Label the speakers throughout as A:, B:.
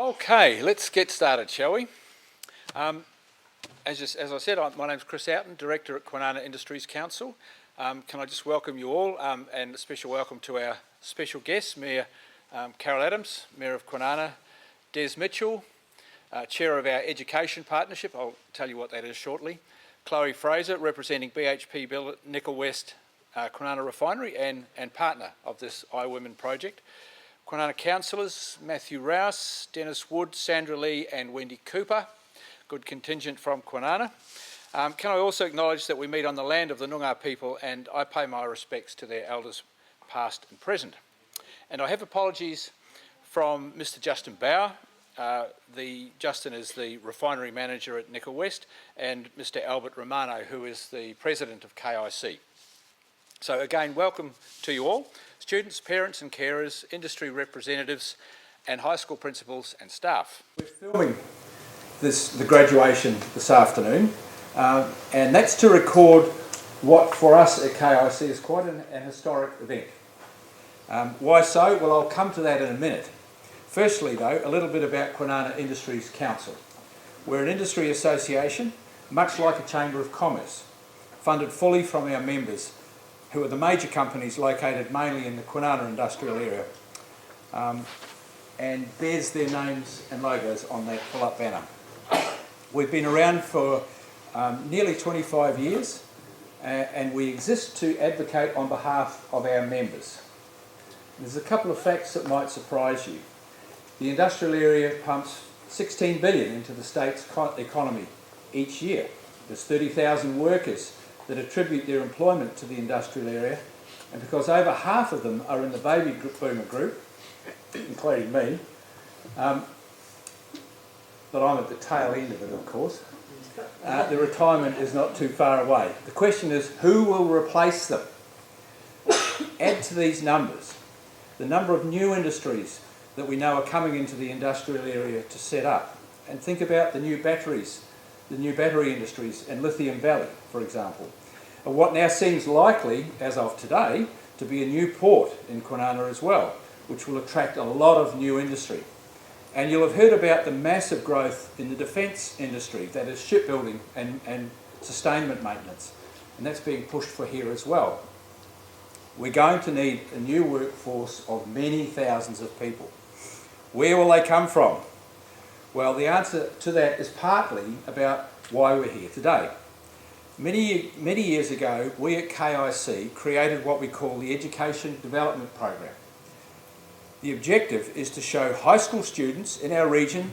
A: Okay, let's get started, shall we? As I said, my name's Chris Oughton, Director at Kwinana Industries Council. Can I just welcome you all, and a special welcome to our special guests, Mayor Carol Adams, Mayor of Kwinana, Des Mitchell, Chair of our Education Partnership, I'll tell you what that is shortly, Chloe Fraser, representing BHP Billet Nickel West Kwinana Refinery and partner of this iWomen project. Kwinana councillors, Matthew Rouse, Dennis Wood, Sandra Lee and Wendy Cooper. Good contingent from Kwinana. Can I also acknowledge that we meet on the land of the Noongar people, and I pay my respects to their elders past and present. And I have apologies from Mr Justin Bauer. Justin is the refinery manager at Nickel West, and Mr Albert Romano, who is the president of KIC. So again, welcome to you all, students, parents and carers, industry representatives and high school principals and staff. We're filming the graduation this afternoon, and that's to record what for us at KIC is quite an historic event. Why so? Well, I'll come to that in a minute. Firstly though, a little bit about Kwinana Industries Council. We're an industry association, much like a Chamber of Commerce, funded fully from our members, who are the major companies located mainly in the Kwinana industrial area. And there's their names and logos on that pull-up banner. We've been around for nearly 25 years, and we exist to advocate on behalf of our members. There's a couple of facts that might surprise you. The industrial area pumps 16 billion into the state's economy each year. There's 30,000 workers that attribute their employment to the industrial area, and because over half of them are in the baby boomer group, including me, but I'm at the tail end of it of course, the retirement is not too far away. The question is, who will replace them? Add to these numbers the number of new industries that we know are coming into the industrial area to set up, and think about the new batteries, the new battery industries and Lithium Valley, for example, and what now seems likely, as of today, to be a new port in Kwinana as well, which will attract a lot of new industry. And you'll have heard about the massive growth in the defence industry, that is shipbuilding and sustainment maintenance, and that's being pushed for here as well. We're going to need a new workforce of many thousands of people. Where will they come from? Well, the answer to that is partly about why we're here today. Many years ago, we at KIC created what we call the Education Development Program. The objective is to show high school students in our region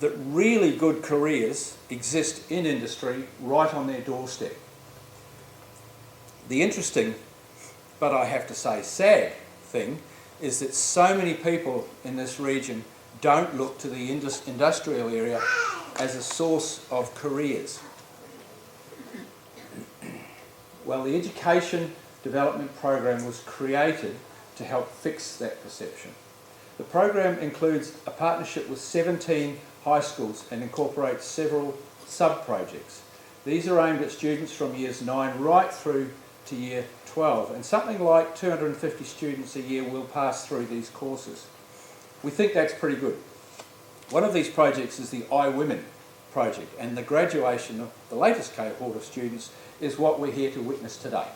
A: that really good careers exist in industry right on their doorstep. The interesting, but I have to say sad thing, is that so many people in this region don't look to the industrial area as a source of careers. Well, the Education Development Program was created to help fix that perception. The program includes a partnership with 17 high schools and incorporates several sub-projects. These are aimed at students from years 9 right through to year 12, and something like 250 students a year will pass through these courses. We think that's pretty good. One of these projects is the iWomen project, and the graduation of the latest cohort of students is what we're here to witness today.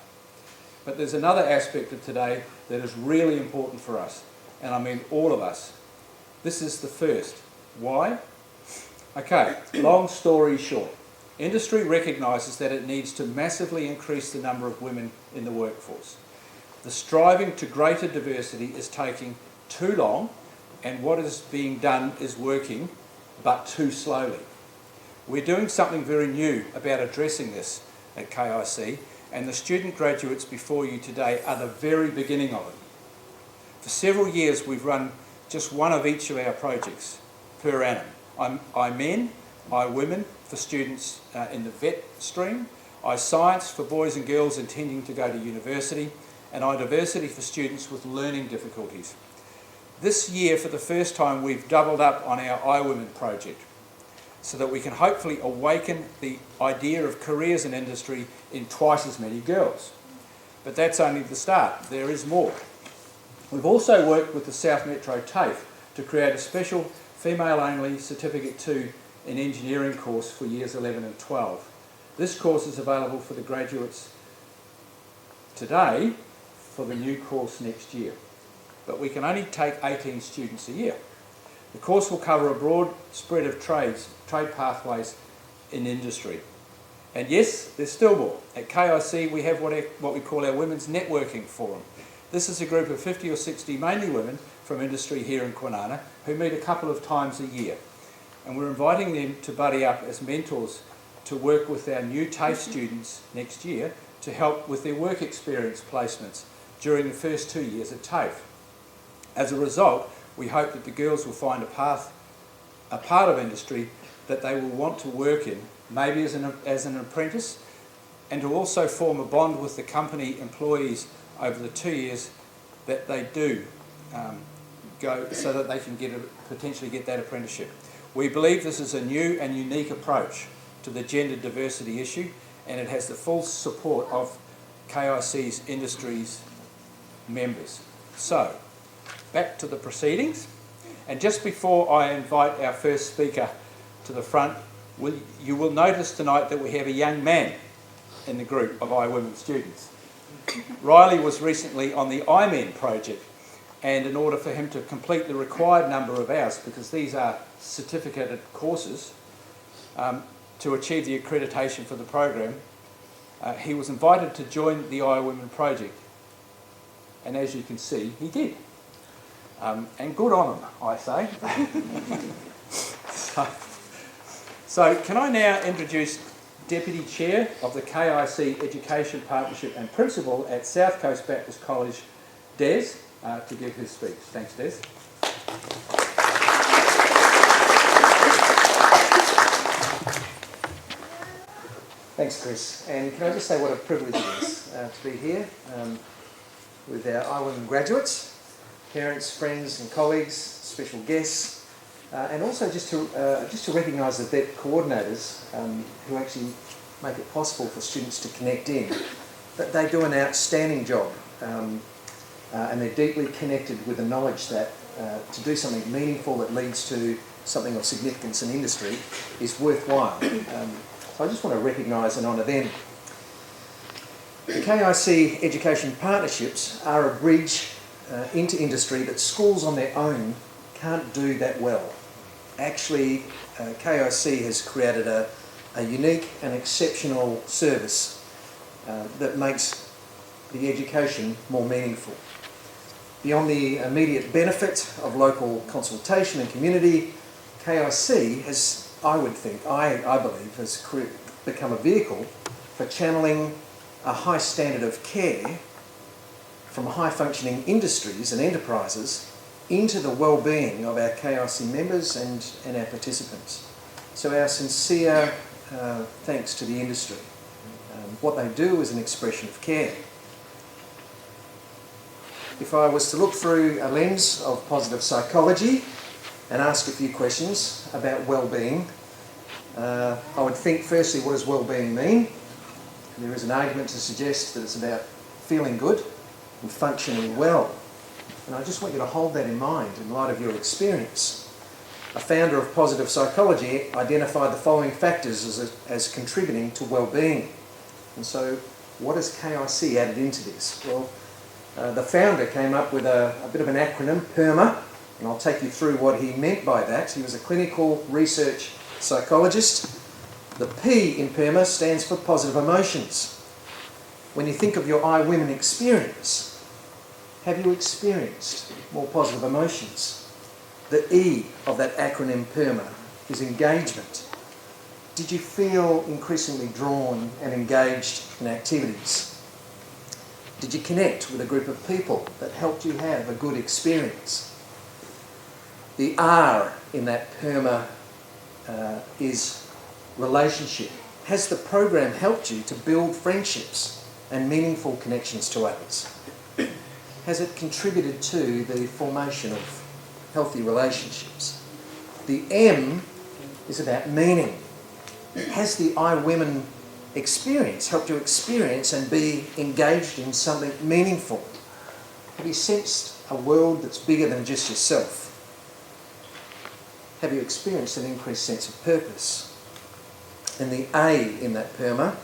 A: But there's another aspect of today that is really important for us, and I mean all of us. This is the first. Why? Okay, long story short. Industry recognises that it needs to massively increase the number of women in the workforce. The striving to greater diversity is taking too long, and what is being done is working, but too slowly. We're doing something very new about addressing this at KIC, and the student graduates before you today are the very beginning of it. For several years we've run just one of each of our projects per annum. iMen, iWomen for students in the vet stream, iScience for boys and girls intending to go to university, and iDiversity for students with learning difficulties. This year, for the first time, we've doubled up on our iWomen project so that we can hopefully awaken the idea of careers in industry in twice as many girls. But that's only the start. There is more. We've also worked with the South Metro TAFE to create a special female only Certificate 2 in Engineering course for years 11 and 12. This course is available for the graduates today for the new course next year, but we can only take 18 students a year. The course will cover a broad spread of trade pathways in industry. And yes, there's still more. At KIC we have what we call our Women's Networking Forum. This is a group of 50 or 60, mainly women, from industry here in Kwinana, who meet a couple of times a year. And we're inviting them to buddy up as mentors to work with our new TAFE students next year to help with their work experience placements during the first 2 years at TAFE. As a result, we hope that the girls will find a part of industry that they will want to work in, maybe as an apprentice, and to also form a bond with the company employees over the 2 years that they do go, so that they can potentially get that apprenticeship. We believe this is a new and unique approach to the gender diversity issue, and it has the full support of KIC's industries members. So, back to the proceedings, and just before I invite our first speaker to the front, you will notice tonight that we have a young man in the group of iWomen students. Riley was recently on the iWomen project, and in order for him to complete the required number of hours, because these are certificated courses, to achieve the accreditation for the program, he was invited to join the iWomen project. And as you can see, he did. And good on him, I say. So can I now introduce Deputy Chair of the KIC Education Partnership and Principal at South Coast Baptist College, Des, to give his speech. Thanks, Des.
B: Thanks, Chris. And can I just say what a privilege it is to be here with our iWomen graduates, parents, friends and colleagues, special guests, and also just to recognise the VET coordinators who actually make it possible for students to connect in. But they do an outstanding job, and they're deeply connected with the knowledge that to do something meaningful that leads to something of significance in industry is worthwhile. So I just want to recognise and honour them. The KIC Education Partnerships are a bridge into industry that schools on their own can't do that well. Actually, KIC has created a unique and exceptional service that makes the education more meaningful. Beyond the immediate benefit of local consultation and community, KIC has, I believe, has become a vehicle for channeling a high standard of care from high-functioning industries and enterprises into the well-being of our KIC members and our participants. So our sincere thanks to the industry. What they do is an expression of care. If I was to look through a lens of positive psychology and ask a few questions about well-being, I would think firstly, what does well-being mean? There is an argument to suggest that it's about feeling good and functioning well. And I just want you to hold that in mind in light of your experience. A founder of positive psychology identified the following factors as contributing to well-being. And so what has KIC added into this? Well, the founder came up with a bit of an acronym, PERMA, and I'll take you through what he meant by that. He was a clinical research psychologist. The P in PERMA stands for positive emotions. When you think of your iWomen experience, have you experienced more positive emotions? The E of that acronym PERMA is engagement. Did you feel increasingly drawn and engaged in activities? Did you connect with a group of people that helped you have a good experience? The R in that PERMA is relationship. Has the program helped you to build friendships and meaningful connections to others? Has it contributed to the formation of healthy relationships? The M is about meaning. Has the iWomen experience helped you experience and be engaged in something meaningful? Have you sensed a world that's bigger than just yourself? have you experienced an increased sense of purpose? And the A in that PERMA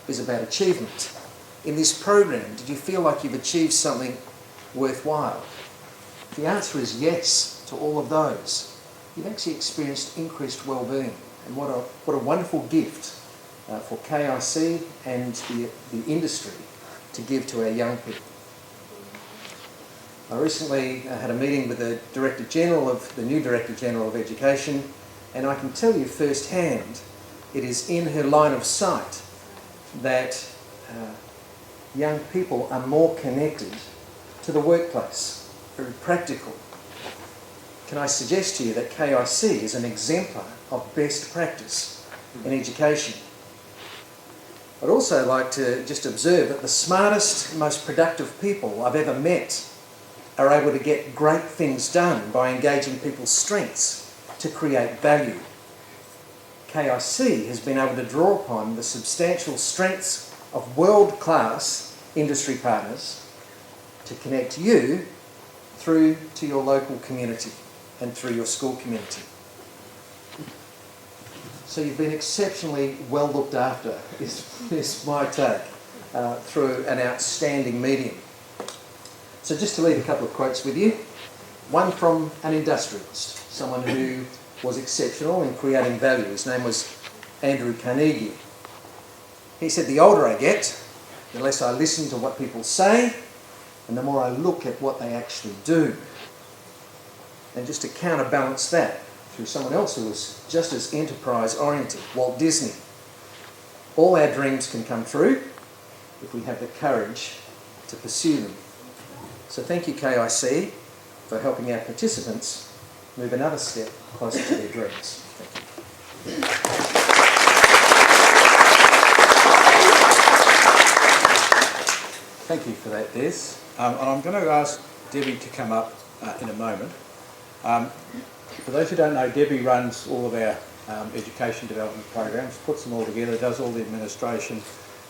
B: is about achievement. In this program, did you feel like you've achieved something worthwhile? If the answer is yes to all of those, you've actually experienced increased well-being. And what a wonderful gift for KIC and the industry to give to our young people. I recently had a meeting with the new Director General of Education, and I can tell you firsthand, it is in her line of sight that young people are more connected to the workplace, very practical. Can I suggest to you that KIC is an exemplar of best practice in education? I'd also like to just observe that the smartest, most productive people I've ever met are able to get great things done by engaging people's strengths to create value. KIC has been able to draw upon the substantial strengths of world-class industry partners to connect you through to your local community and through your school community. So you've been exceptionally well looked after, is my take, through an outstanding medium. So just to leave a couple of quotes with you. One from an industrialist, someone who was exceptional in creating value. His name was Andrew Carnegie. He said, "The older I get, the less I listen to what people say, and the more I look at what they actually do." And just to counterbalance that, through someone else who was just as enterprise-oriented, Walt Disney. All our dreams can come true if we have the courage to pursue them. So thank you, KIC, for helping our participants move another step closer to their dreams. Thank you.
A: Thank you for that, Des. And I'm going to ask Debbie to come up in a moment. For those who don't know, Debbie runs all of our education development programs, puts them all together, does all the administration,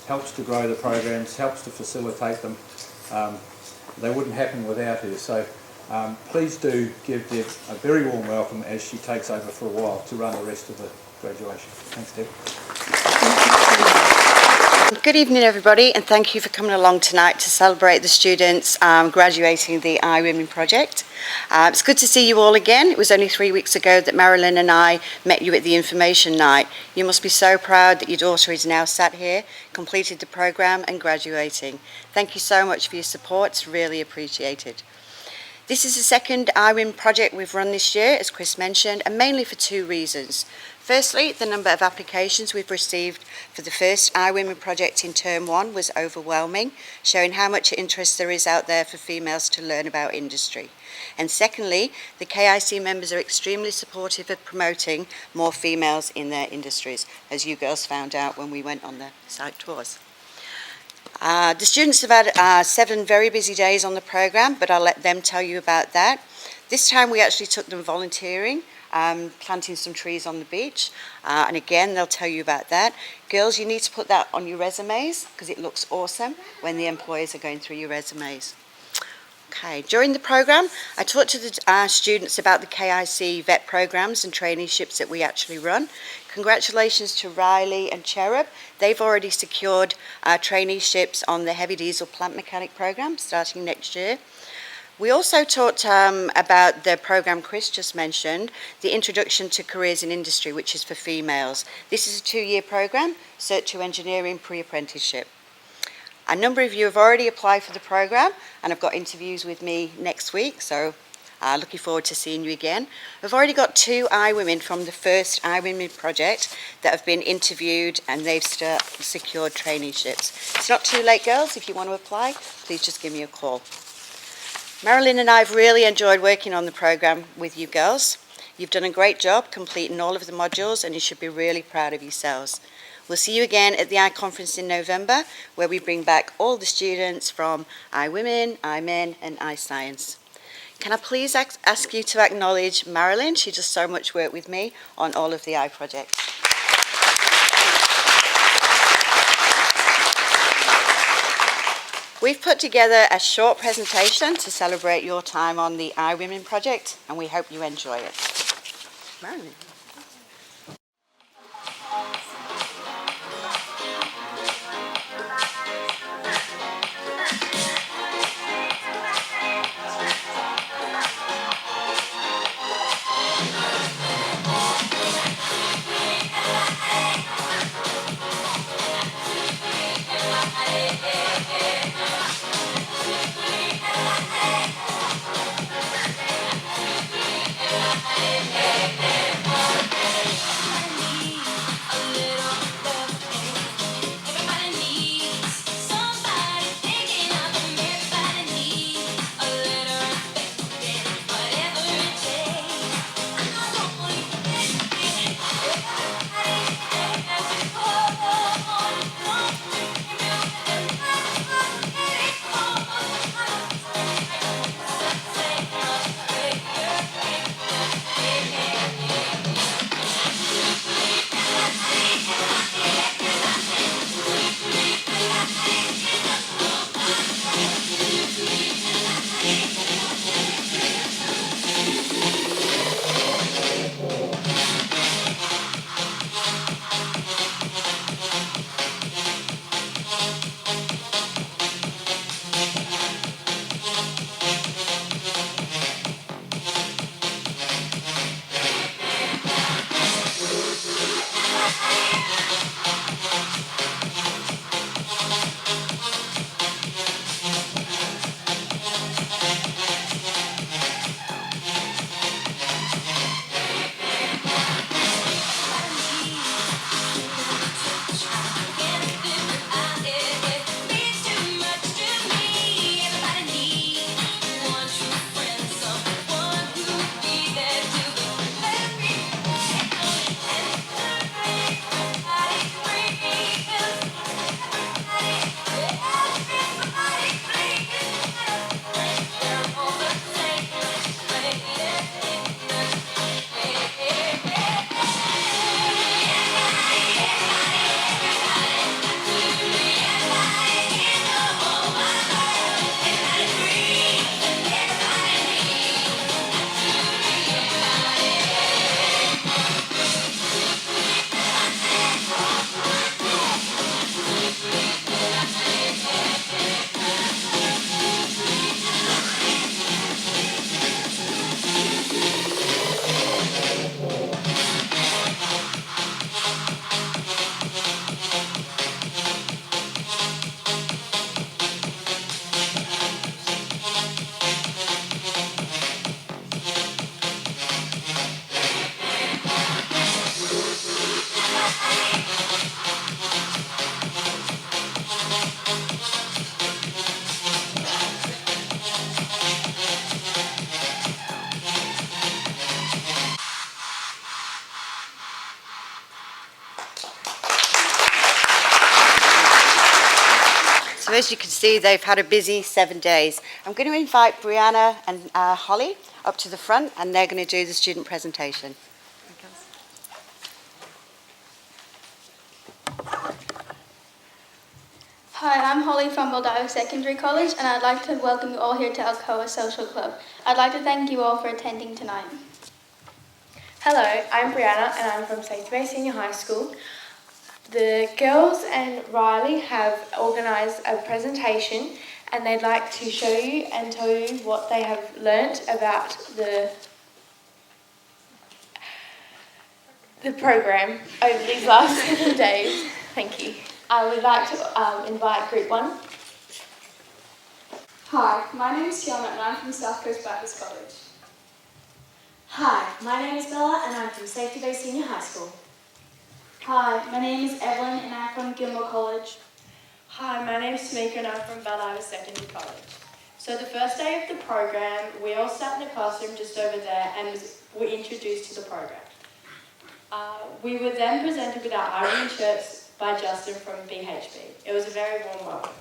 A: helps to grow the programs, helps to facilitate them. They wouldn't happen without her. So please do give Deb a very warm welcome as she takes over for a while to run the rest of the graduation. Thanks, Deb.
C: Good evening, everybody, and thank you for coming along tonight to celebrate the students graduating the iWomen project. It's good to see you all again. It was only 3 weeks ago that Marilyn and I met you at the information night. You must be so proud that your daughter is now sat here, completed the programme and graduating. Thank you so much for your support. It's really appreciated. This is the second iWomen project we've run this year, as Chris mentioned, and mainly for 2 reasons. Firstly, the number of applications we've received for the first iWomen project in Term 1 was overwhelming, showing how much interest there is out there for females to learn about industry. And secondly, the KIC members are extremely supportive of promoting more females in their industries, as you girls found out when we went on the site tours. The students have had 7 very busy days on the programme, but I'll let them tell you about that. This time we actually took them volunteering, planting some trees on the beach, and again they'll tell you about that. Girls, you need to put that on your resumes because it looks awesome when the employers are going through your resumes. Okay, during the programme I talked to the students about the KIC vet programmes and traineeships that we actually run. Congratulations to Riley and Cherub. They've already secured traineeships on the heavy diesel plant mechanic programme starting next year. We also talked about the programme Chris just mentioned, the Introduction to Careers in Industry, which is for females. This is a 2-year programme, Cert to Engineering Pre-Apprenticeship. A number of you have already applied for the programme and have got interviews with me next week, so looking forward to seeing you again. We've already got 2 iWomen from the first iWomen project that have been interviewed and they've secured traineeships. It's not too late, girls. If you want to apply, please just give me a call. Marilyn and I have really enjoyed working on the programme with you girls. You've done a great job completing all of the modules and you should be really proud of yourselves. We'll see you again at the iConference in November, where we bring back all the students from iWomen, iMen and iScience. Can I please ask you to acknowledge Marilyn? She does so much work with me on all of the iProjects. We've put together a short presentation to celebrate your time on the iWomen project, and we hope you enjoy it. Marilyn. So as you can see, they've had a busy 7 days. I'm going to invite Brianna and Holly up to the front, and they're going to do the student presentation.
D: Hi, I'm Holly from Baldiva Secondary College, and I'd like to welcome you all here to Alcoa Social Club. I'd like to thank you all for attending tonight.
E: Hello, I'm Brianna and I'm from Safety Bay Senior High School. The girls and Riley have organised a presentation and they'd like to show you and tell you what they have learnt about the program over these last 7 days. Thank you. I would like to invite Group 1.
F: Hi, my name is Tiana and I'm from South Coast Baptist College.
G: Hi, my name is Bella and I'm from Safety Bay Senior High School.
F: Hi, my name is Evelyn and I'm from Gilmore College.
H: Hi, my name is Tamika and I'm from Baldiva Secondary College. So the first day of the program, we all sat in a classroom just over there and were introduced to the program. We were then presented with our iWomen shirts by Justin from BHB. It was a very warm welcome.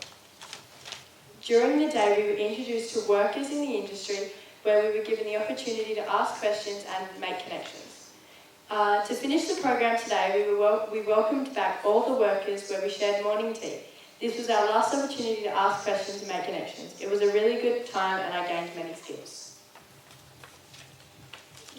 H: During the day, we were introduced to workers in the industry where we were given the opportunity to ask questions and make connections. To finish the program today, we welcomed back all the workers where we shared morning tea. This was our last opportunity to ask questions and make connections. It was a really good time and I gained many skills.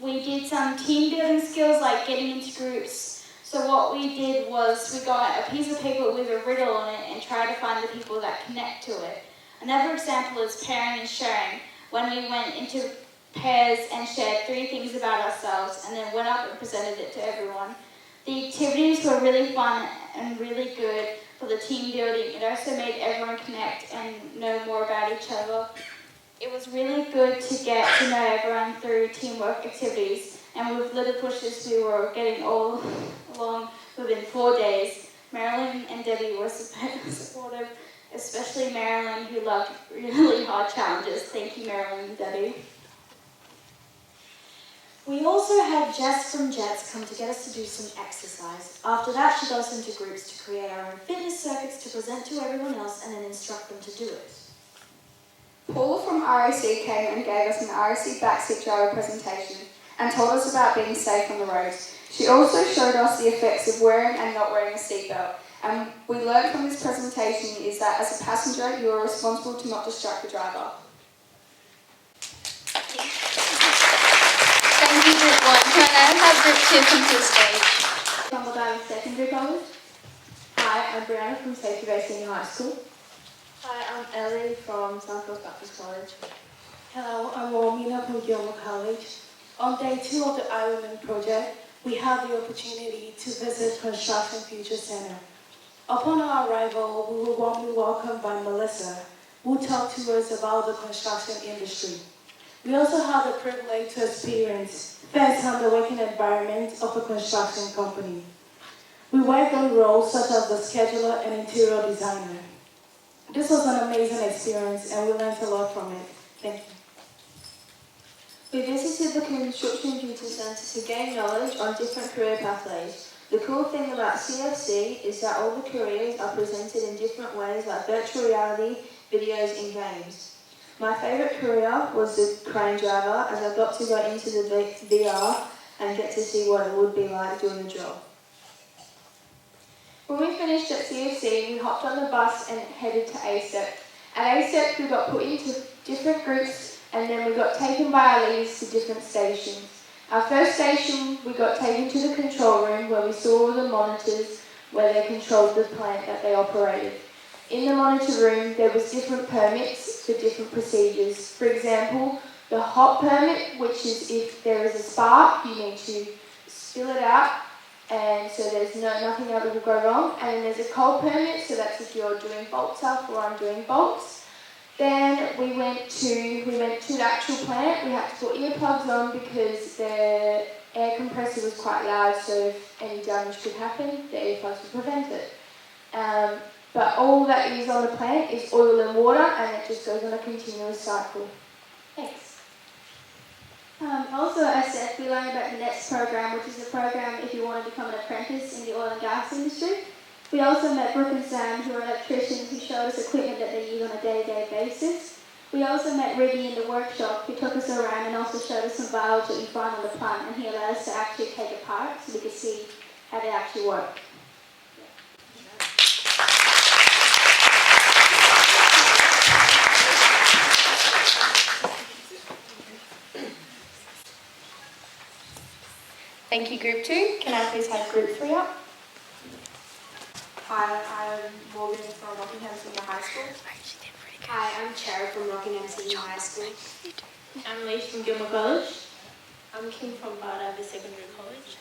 F: we did some team building skills like getting into groups. So what we did was we got a piece of paper with a riddle on it and tried to find the people that connect to it. Another example is pairing and sharing, when we went into pairs and shared 3 things about ourselves and then went up and presented it to everyone. The activities were really fun and really good for the team building. It also made everyone connect and know more about each other. It was really good to get to know everyone through teamwork activities, and with little pushes we were getting all along within 4 days. Marilyn and Debbie were supportive, especially Marilyn, who loved really hard challenges. Thank you, Marilyn and Debbie.
G: We also had Jess from Jets come to get us to do some exercise. After that, she got us into groups to create our own fitness circuits to present to everyone else and then instruct them to do it.
I: Paul from ROC came and gave us an ROC backseat driver presentation and told us about being safe on the roads. She also showed us the effects of wearing and not wearing a seatbelt. And we learned from this presentation is that as a passenger, you are responsible to not distract the driver.
D: Thank you, Group 1. Can I now have Group 2 come to the stage?
F: From Baldivis Secondary College.
E: Hi, I'm Brianna from Safety Bay Senior High School.
J: Hi, I'm Ellie from Southwest Baptist College.
K: Hello, I'm Romina from Gilmore College. On day 2 of the iWomen project, we had the opportunity to visit Construction Future Center. Upon our arrival, we were warmly welcomed by Melissa, who talked to us about the construction industry. We also had the privilege to experience firsthand the working environment of a construction company. We worked on roles such as the scheduler and interior designer. This was an amazing experience and we learned a lot from it. Thank you.
J: We visited the Construction Future Centre to gain knowledge on different career pathways. The cool thing about CFC is that all the careers are presented in different ways like virtual reality, videos and games. My favourite career was the crane driver as I got to go into the VR and get to see what it would be like doing the job.
I: When we finished at CFC, we hopped on the bus and headed to ASEP. At ASEP, we got put into different groups and then we got taken by our leaders to different stations. Our first station, we got taken to the control room where we saw all the monitors where they controlled the plant that they operated. In the monitor room, there was different permits for different procedures. For example, the hot permit, which is if there is a spark, you need to spill it out, and so there's nothing that will go wrong. And then there's a cold permit, so that's if you're doing bolt stuff or I'm doing bolts. Then we went to the actual plant. We had to put earplugs on because the air compressor was quite loud, so if any damage could happen, the earplugs would prevent it. But all that is on the plant is oil and water, and it just goes on a continuous cycle. Thanks.
D: Also, as said, we learned about the NETS program, which is a program if you want to become an apprentice in the oil and gas industry. We also met Brooke and Sam, who are electricians, who showed us equipment that they use on a day-to-day basis. We also met Riggy in the workshop, who took us around and also showed us some valves that we find on the plant, and he allowed us to actually take it apart so we could see how they actually work.
H: Thank you, Group 2. Can I please have Group 3 up?
L: Hi, I'm Morgan from Rockingham Senior High School.
G: Hi, I'm Cherry from Rockingham Senior High School.
H: I'm Lee from Gilmore College.
L: I'm Kim from Baldivis Secondary College.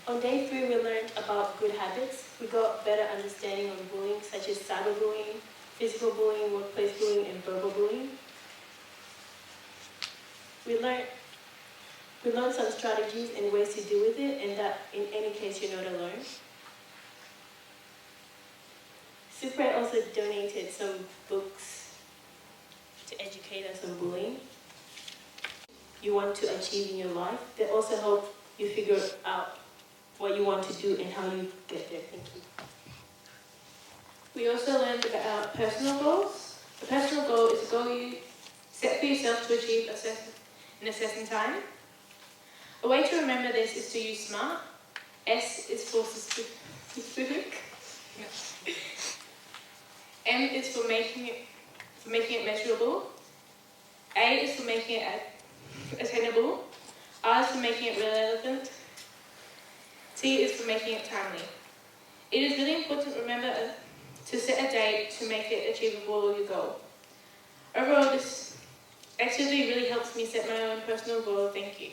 H: On day 3, we learned about good habits. We got better understanding of bullying, such as cyberbullying, physical bullying, workplace bullying, and verbal bullying. We learned some strategies and ways to deal with it, and that in any case you're not alone. Super also donated some books to educate us on bullying. You want to achieve in your life. They also help you figure out what you want to do and how you get there. Thank you. We also learned about personal goals. A personal goal is a goal you set for yourself to achieve in a certain time. A way to remember this is to use SMART. S is for specific. M is for making it measurable. A is for making it attainable. R is for making it relevant. T is for making it timely. It is really important to remember to set a date to make it achievable your goal. Overall, this activity really helps me set my own personal goal. Thank you.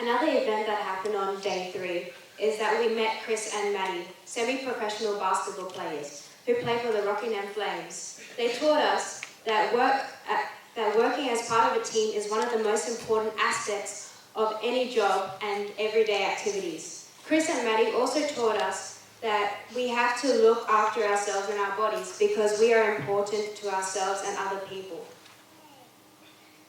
M: Another event that happened on day 3 is that we met Chris and Maddie, semi-professional basketball players who play for the Rockingham Flames. They taught us that working as part of a team is one of the most important aspects of any job and everyday activities. Chris and Maddie also taught us that we have to look after ourselves and our bodies because we are important to ourselves and other people.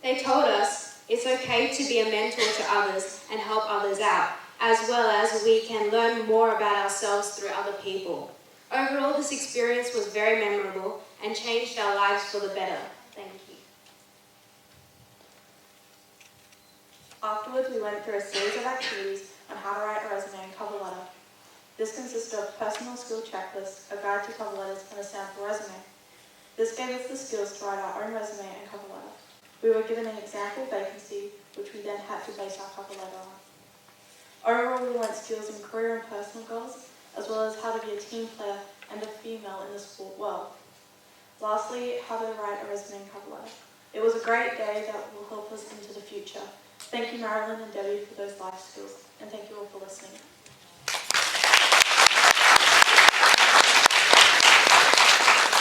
M: They told us it's okay to be a mentor to others and help others out, as well as we can learn more about ourselves through other people. Overall, this experience was very memorable and changed our lives for the better. Thank you.
L: Afterwards, we went through a series of activities on how to write a resume and cover letter. This consisted of personal skill checklists, a guide to cover letters, and a sample resume. This gave us the skills to write our own resume and cover letter. We were given an example vacancy, which we then had to base our cover letter on. Overall, we learned skills in career and personal goals, as well as how to be a team player and a female in the sport world. Lastly, how to write a resume and cover letter. It was a great day that will help us into the future. Thank you, Marilyn and Debbie, for those life skills, and thank you all for listening.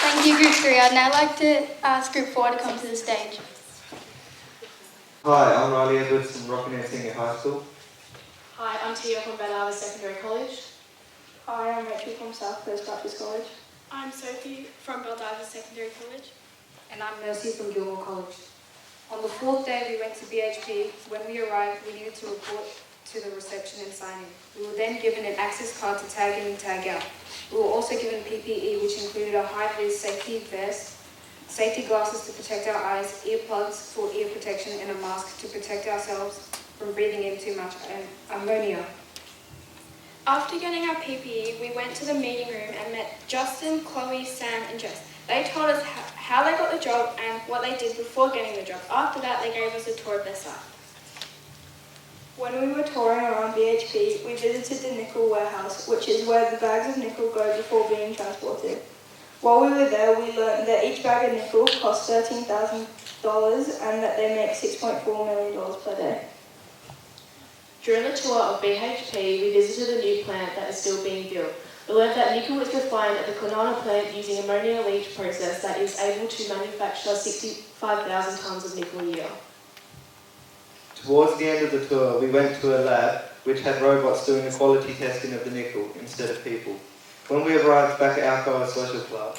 E: Thank you, Group 3. I'd now like to ask Group 4 to come to the stage.
N: Hi, I'm Riley Edwards from Rockingham Senior High School.
J: Hi, I'm Tia from Ballarva Secondary College.
K: Hi, I'm Rachel from South Coast Baptist College.
L: I'm Sophie from Ballarva Secondary College.
O: And I'm Mercy from Gilmore College. On the 4th day we went to BHP. When we arrived, we needed to report to the reception and sign in. We were then given an access card to tag in and tag out. We were also given PPE, which included a high-vis safety vest, safety glasses to protect our eyes, earplugs for ear protection, and a mask to protect ourselves from breathing in too much ammonia.
E: After getting our PPE, we went to the meeting room and met Justin, Chloe, Sam and Jess. They told us how they got the job and what they did before getting the job. After that, they gave us a tour of their site.
K: When we were touring around BHP, we visited the nickel warehouse, which is where the bags of nickel go before being transported. While we were there, we learned that each bag of nickel costs $13,000 and that they make $6.4 million per day.
J: During the tour of BHP, we visited a new plant that is still being built. We learned that nickel is refined at the Kwinana plant using ammonia leach process that is able to manufacture 65,000 tonnes of nickel a year.
N: Towards the end of the tour, we went to a lab which had robots doing the quality testing of the nickel instead of people. When we arrived back at Alcoa Social Club,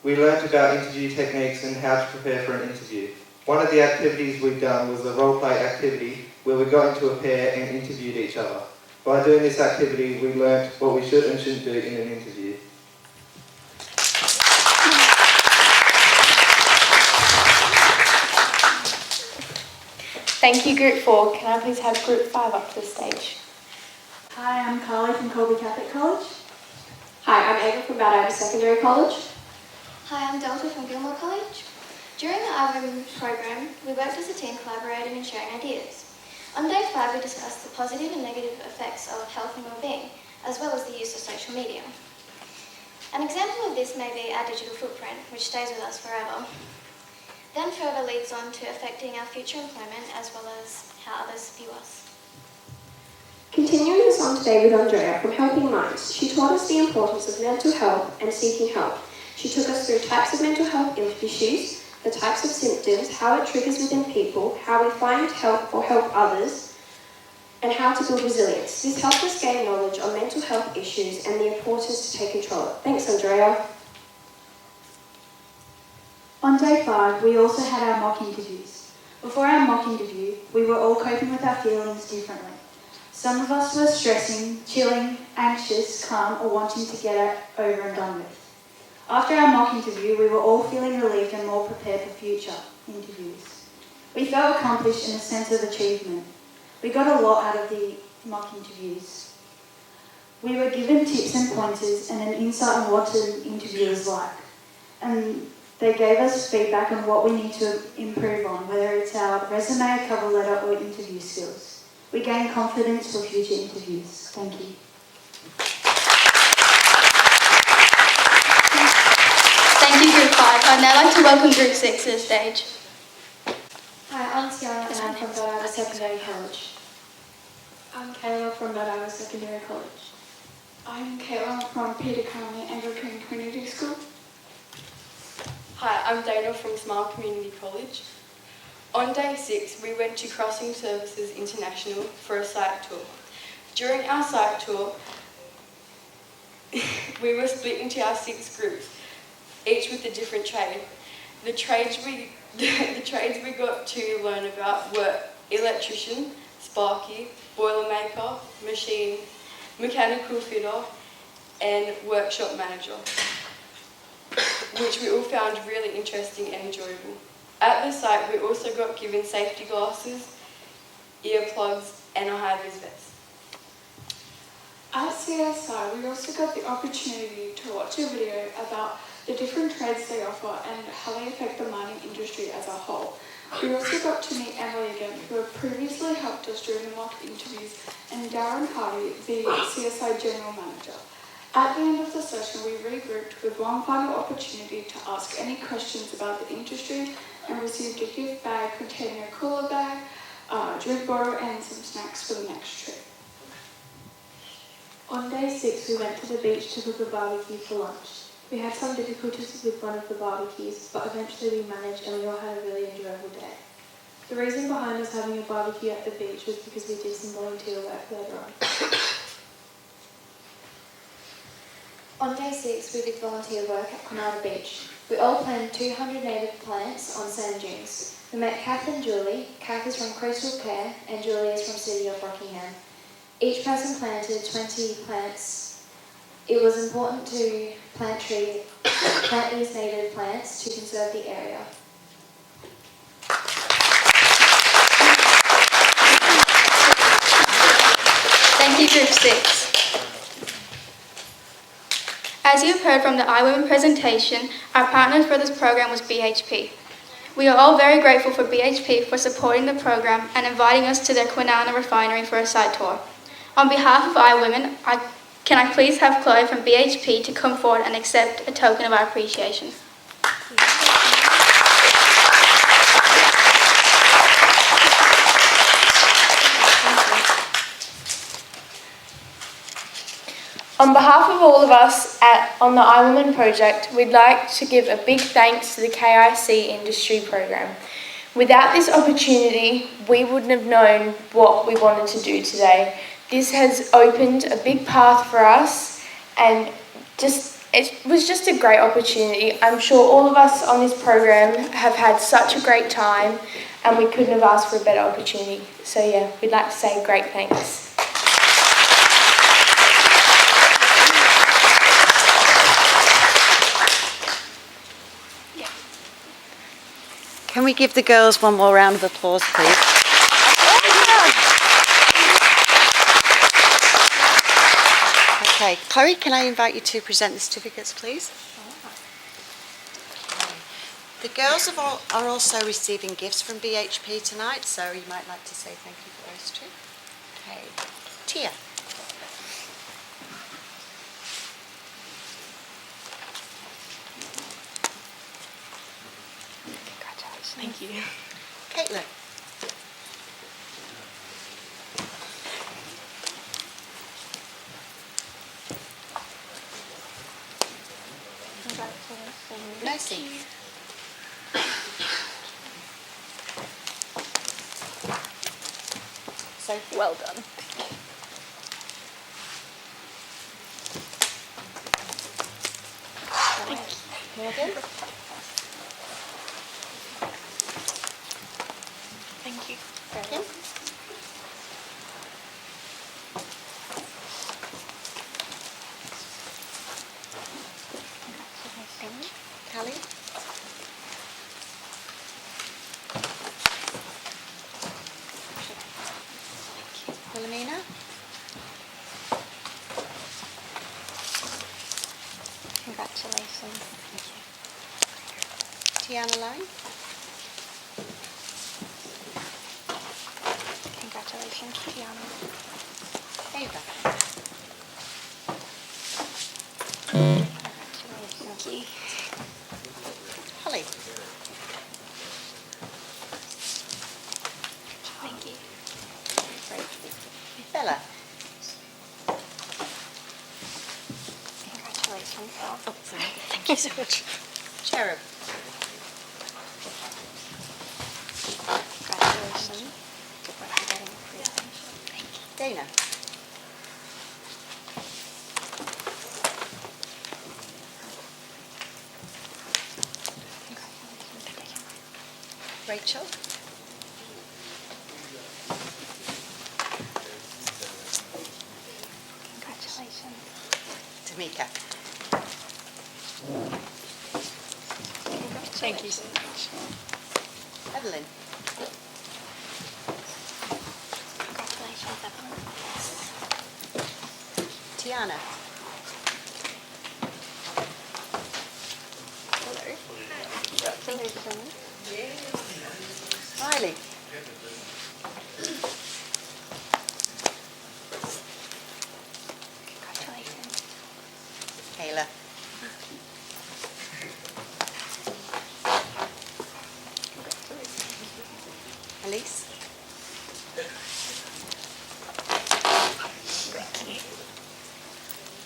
N: we learnt about interview techniques and how to prepare for an interview. One of the activities we'd done was a role-play activity where we got into a pair and interviewed each other. By doing this activity, we learnt what we should and shouldn't do in an interview.
E: Thank you, Group 4. Can I please have Group 5 up to the stage?
K: Hi, I'm Carly from Colby Catholic College.
I: Hi, I'm Ava from Ballarva Secondary College.
D: Hi, I'm Delta from Gilmore College. During the iWomen program, we worked as a team collaborating and sharing ideas. On day 5, we discussed the positive and negative effects of health and well-being, as well as the use of social media. An example of this may be our digital footprint, which stays with us forever. Then further leads on to affecting our future employment, as well as how others view us.
I: Continuing this on today with Andrea from Helping Minds, she taught us the importance of mental health and seeking help. She took us through types of mental health issues, the types of symptoms, how it triggers within people, how we find help or help others, and how to build resilience. This helped us gain knowledge on mental health issues and the importance to take control. Thanks, Andrea.
J: On day 5, we also had our mock interviews. Before our mock interview, we were all coping with our feelings differently. Some of us were stressing, chilling, anxious, calm, or wanting to get it over and done with. After our mock interview, we were all feeling relieved and more prepared for future interviews. We felt accomplished in a sense of achievement. We got a lot out of the mock interviews. We were given tips and pointers and an insight on what an interview is like. And
F: They gave us feedback on what we need to improve on, whether it's our resume, cover letter or interview skills. We gain confidence for future interviews. Thank you.
P: Thank you, Group 5. I'd now like to welcome Group 6 to the stage.
G: Hi, I'm Tiana and I'm from Bellarva Secondary College.
J: I'm Kayla from Bellarva Secondary College.
I: I'm Kayla from Peter Carney Anglican Community School.
H: Hi, I'm Dana from Smile Community College. On day 6, we went to Crossing Services International for a site tour. During our site tour, we were split into our 6 groups, each with a different trade. The trades we got to learn about were electrician, sparky, boilermaker, machine, mechanical fitter, and workshop manager, which we all found really interesting and enjoyable. At the site, we also got given safety glasses, earplugs, and a high-vis vest.
I: At CSI, we also got the opportunity to watch a video about the different trades they offer and how they affect the mining industry as a whole. We also got to meet Emily again, who had previously helped us during the mock interviews, and Darren Hardy, the CSI General Manager. At the end of the session, we regrouped with one final opportunity to ask any questions about the industry and received a gift bag containing a cooler bag, a drink bottle and some snacks for the next trip.
J: On day 6, we went to the beach to cook a barbecue for lunch. We had some difficulties with one of the barbecues, but eventually we managed and we all had a really enjoyable day. The reason behind us having a barbecue at the beach was because we did some volunteer work later on.
G: On day 6, we did volunteer work at Kwinana Beach. We all planted 200 native plants on sand dunes. We met Kath and Julie. Kath is from Coastal Care and Julie is from City of Rockingham. Each person planted 20 plants. It was important to plant these native plants to conserve the area.
P: Thank you, Group 6. As you have heard from the iWomen presentation, our partner for this program was BHP. We are all very grateful for BHP for supporting the program and inviting us to their Kwinana refinery for a site tour. On behalf of iWomen, can I please have Chloe from BHP to come forward and accept a token of our appreciation. On behalf of all of us on the iWomen project, we'd like to give a big thanks to the KIC Industry Program. Without this opportunity, we wouldn't have known what we wanted to do today. This has opened a big path for us and it was just a great opportunity. I'm sure all of us on this program have had such a great time and we couldn't have asked for a better opportunity. So yeah, we'd like to say great thanks.
C: Can we give the girls one more round of applause, please? Okay, Chloe, can I invite you to present the certificates, please? The girls are also receiving gifts from BHP tonight, so you might like to say thank you for those too. Okay, Tia. Congratulations.
H: Thank you.
C: Caitlin. Mercy. Sophie.
P: Well done.
C: Morgan.
P: Thank you.
C: Kim. Callie. Wilhelmina.
P: Congratulations.
C: Thank you. Tiana Lane. Congratulations, Tiana. Ava. Thank you. Holly. Thank you. Great. Bella. Congratulations. Oh, sorry. Thank you so much. Cherub. Congratulations. Thank you. Dana. Rachel. Congratulations. Tamika. Thank you so much. Evelyn. Congratulations, Evelyn. Tiana. Hello. Congratulations. Riley. Congratulations. Kayla. Elise.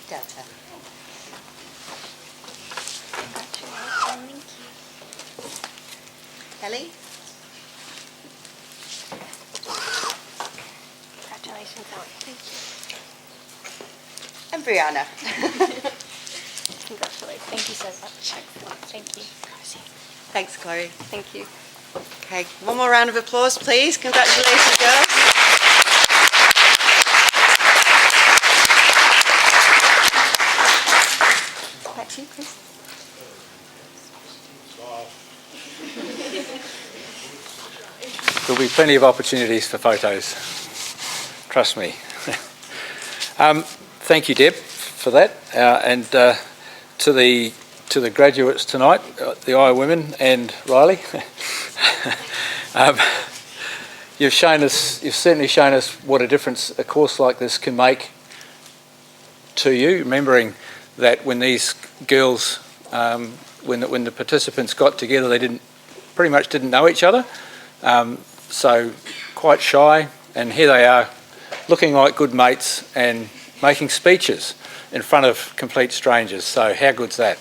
C: Delta. Congratulations. Ellie. Congratulations, Ellie. Thank you. And Brianna. Congratulations. Thank you so much. Thank you. Thanks, Chloe. Thank you. Okay, one more round of applause, please. Congratulations, girls. Back to you, Chris.
A: There'll be plenty of opportunities for photos. Trust me. Thank you, Deb, for that, and to the graduates tonight, the iWomen and Riley. You've certainly shown us what a difference a course like this can make to you. Remembering that when these girls, when the participants got together, they pretty much didn't know each other. So quite shy, and here they are looking like good mates and making speeches in front of complete strangers. So how good's that?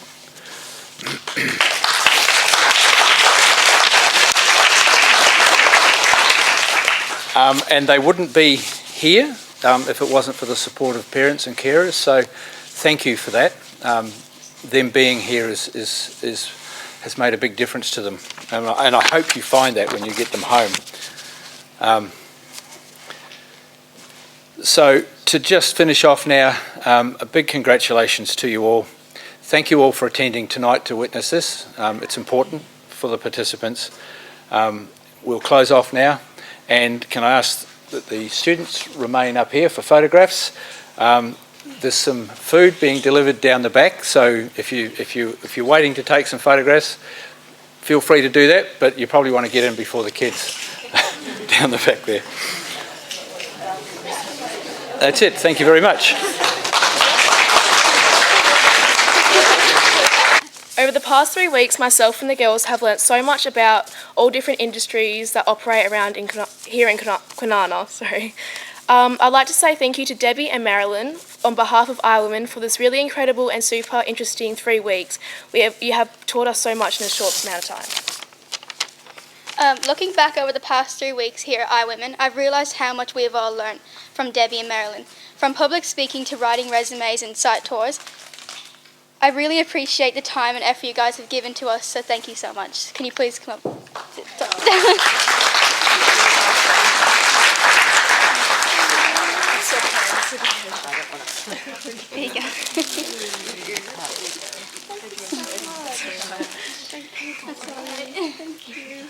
A: And they wouldn't be here if it wasn't for the support of parents and carers, so thank you for that. Them being here has made a big difference to them, and I hope you find that when you get them home. So to just finish off now, a big congratulations to you all. Thank you all for attending tonight to witness this. It's important for the participants. We'll close off now, and can I ask that the students remain up here for photographs. There's some food being delivered down the back, so if you're waiting to take some photographs, feel free to do that, but you probably want to get in before the kids down the back there. That's it. Thank you very much.
P: Over the past 3 weeks, myself and the girls have learnt so much about all different industries that operate around here in Kwinana. I'd like to say thank you to Debbie and Marilyn on behalf of iWomen for this really incredible and super interesting 3 weeks. You have taught us so much in a short amount of time.
D: Looking back over the past 3 weeks here at iWomen, I've realised how much we have all learned from Debbie and Marilyn. From public speaking to writing resumes and site tours, I really appreciate the time and effort you guys have given to us, so thank you so much. Can you please come up? There you go. Thank you.